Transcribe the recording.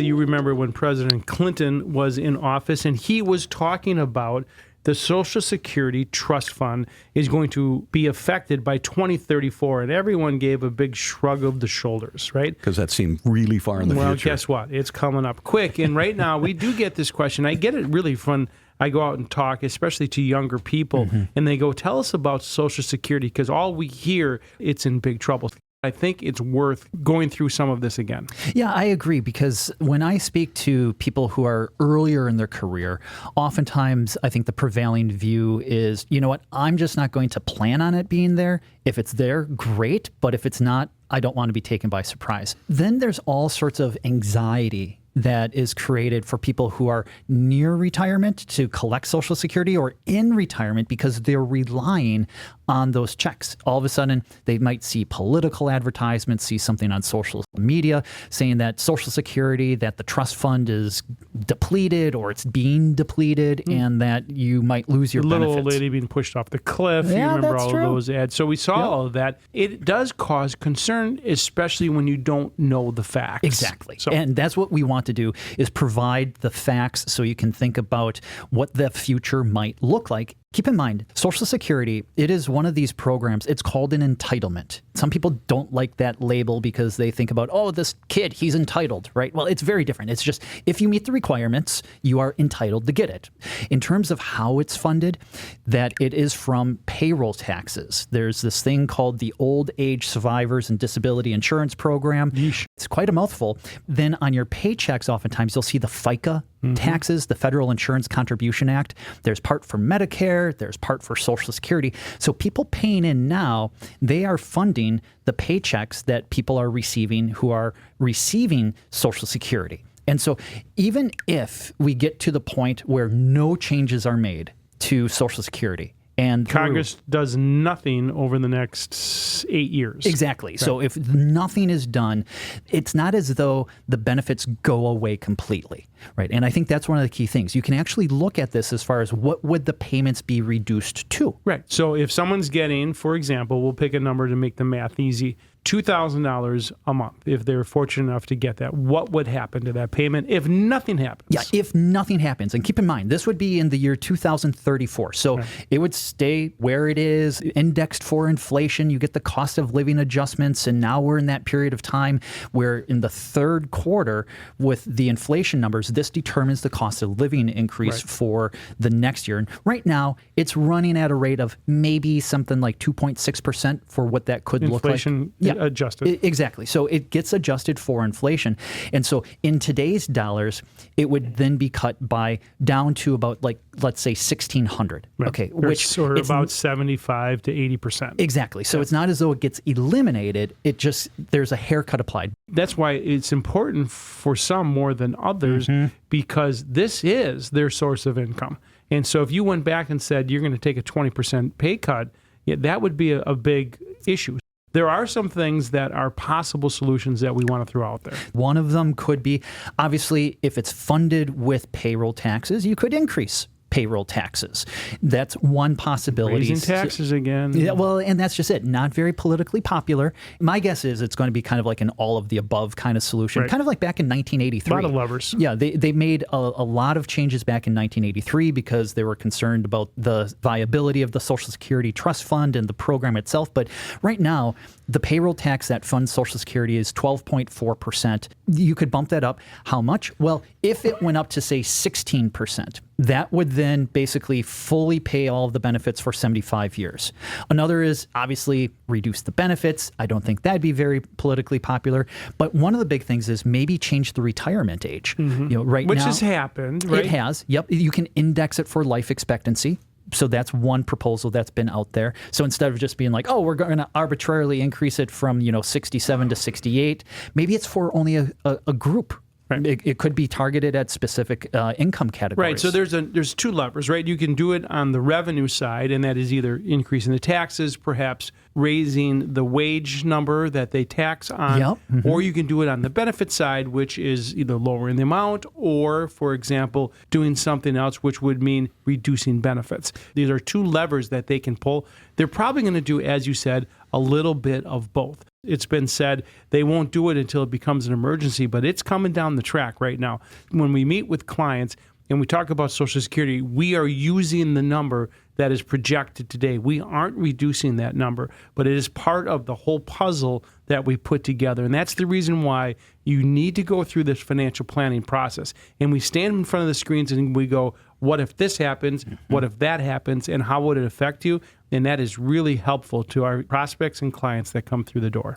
you remember when President Clinton was in office, and he was talking about the Social Security Trust Fund is going to be affected by 2034, and everyone gave a big shrug of the shoulders, right? Because that seemed really far in the future. Well, guess what? It's coming up quick. And right now, we do get this question. I get it really from, I go out and talk, especially to younger people, and they go, tell us about Social Security, because all we hear, it's in big trouble. I think it's worth going through some of this again. Yeah, I agree, because when I speak to people who are earlier in their career, oftentimes I think the prevailing view is, you know what, I'm just not going to plan on it being there. If it's there, great. But if it's not, I don't want to be taken by surprise. Then there's all sorts of anxiety that is created for people who are near retirement to collect Social Security, or in retirement because they're relying on those checks. All of a sudden, they might see political advertisements, see something on social media saying that Social Security, that the trust fund is depleted or it's being depleted, and that you might lose your benefits. Little old lady being pushed off the cliff. Yeah, you remember that's all true. of those ads. So we saw all of that. It does cause concern, especially when you don't know the facts. Exactly. So, And that's what we want to do, is provide the facts so you can think about what the future might look like. Keep in mind, Social Security, it is one of these programs. It's called an entitlement. Some people don't like that label because they think about, oh, this kid, he's entitled, right? Well, it's very different. It's just, if you meet the requirements, you are entitled to get it. In terms of how it's funded, that it is from payroll taxes. There's this thing called the Old Age Survivors and Disability Insurance Program. Yeesh. It's quite a mouthful. Then on your paychecks, oftentimes you'll see the FICA taxes, the Federal Insurance Contribution Act. There's part for Medicare, there's part for Social Security. So people paying in now, they are funding the paychecks that people are receiving who are receiving Social Security. And so even if we get to the point where no changes are made to Social Security, and Congress does nothing over the next 8 years. Exactly. Right. So if nothing is done, it's not as though the benefits go away completely, right? And I think that's one of the key things. You can actually look at this as far as what would the payments be reduced to. Right. So if someone's getting, for example, we'll pick a number to make the math easy, $2,000 a month, if they're fortunate enough to get that, what would happen to that payment if nothing happens? Yeah, if nothing happens. And keep in mind, this would be in the year 2034. So it would stay where it is, indexed for inflation. You get the cost of living adjustments. And now we're in that period of time where in the third quarter with the inflation numbers, this determines the cost of living increase for the next year. And right now, it's running at a rate of maybe something like 2.6% for what that could look like. Inflation adjusted. Exactly. So it gets adjusted for inflation. And so in today's dollars, it would then be cut by down to about, like, let's say $1,600. Right. Okay. Which or about 75 to 80%. Exactly. So it's not as though it gets eliminated. It just, there's a haircut applied. That's why it's important for some more than others, because this is their source of income. And so if you went back and said you're going to take a 20% pay cut, that would be a big issue. There are some things that are possible solutions that we want to throw out there. One of them could be, obviously, if it's funded with payroll taxes, you could increase payroll taxes. That's one possibility. Raising taxes again. Yeah, well, and that's just it. Not very politically popular. My guess is it's going to be kind of like an all of the above kind of solution, kind of like back in 1983. A lot of levers. Yeah, they made a lot of changes back in 1983 because they were concerned about the viability of the Social Security Trust Fund and the program itself. But right now, the payroll tax that funds Social Security is 12.4%. You could bump that up. How much? Well, if it went up to, say, 16%, that would then basically fully pay all of the benefits for 75 years. Another is obviously reduce the benefits. I don't think that'd be very politically popular. But one of the big things is maybe change the retirement age. You know, right Which now, has happened, right? It has. Yep. You can index it for life expectancy. So that's one proposal that's been out there. So instead of just being like, oh, we're going to arbitrarily increase it from 67 to 68, maybe it's for only a group. Right. It could be targeted at specific income categories. Right. So there's two levers, right? You can do it on the revenue side, and that is either increasing the taxes, perhaps raising the wage number that they tax on, or you can do it on the benefit side, which is either lowering the amount or, for example, doing something else, which would mean reducing benefits. These are two levers that they can pull. They're probably going to do, as you said, a little bit of both. It's been said they won't do it until it becomes an emergency, but it's coming down the track right now. When we meet with clients and we talk about Social Security, we are using the number that is projected today. We aren't reducing that number, but it is part of the whole puzzle that we put together. And that's the reason why you need to go through this financial planning process. And we stand in front of the screens and we go, what if this happens? What if that happens? And how would it affect you? And that is really helpful to our prospects and clients that come through the door.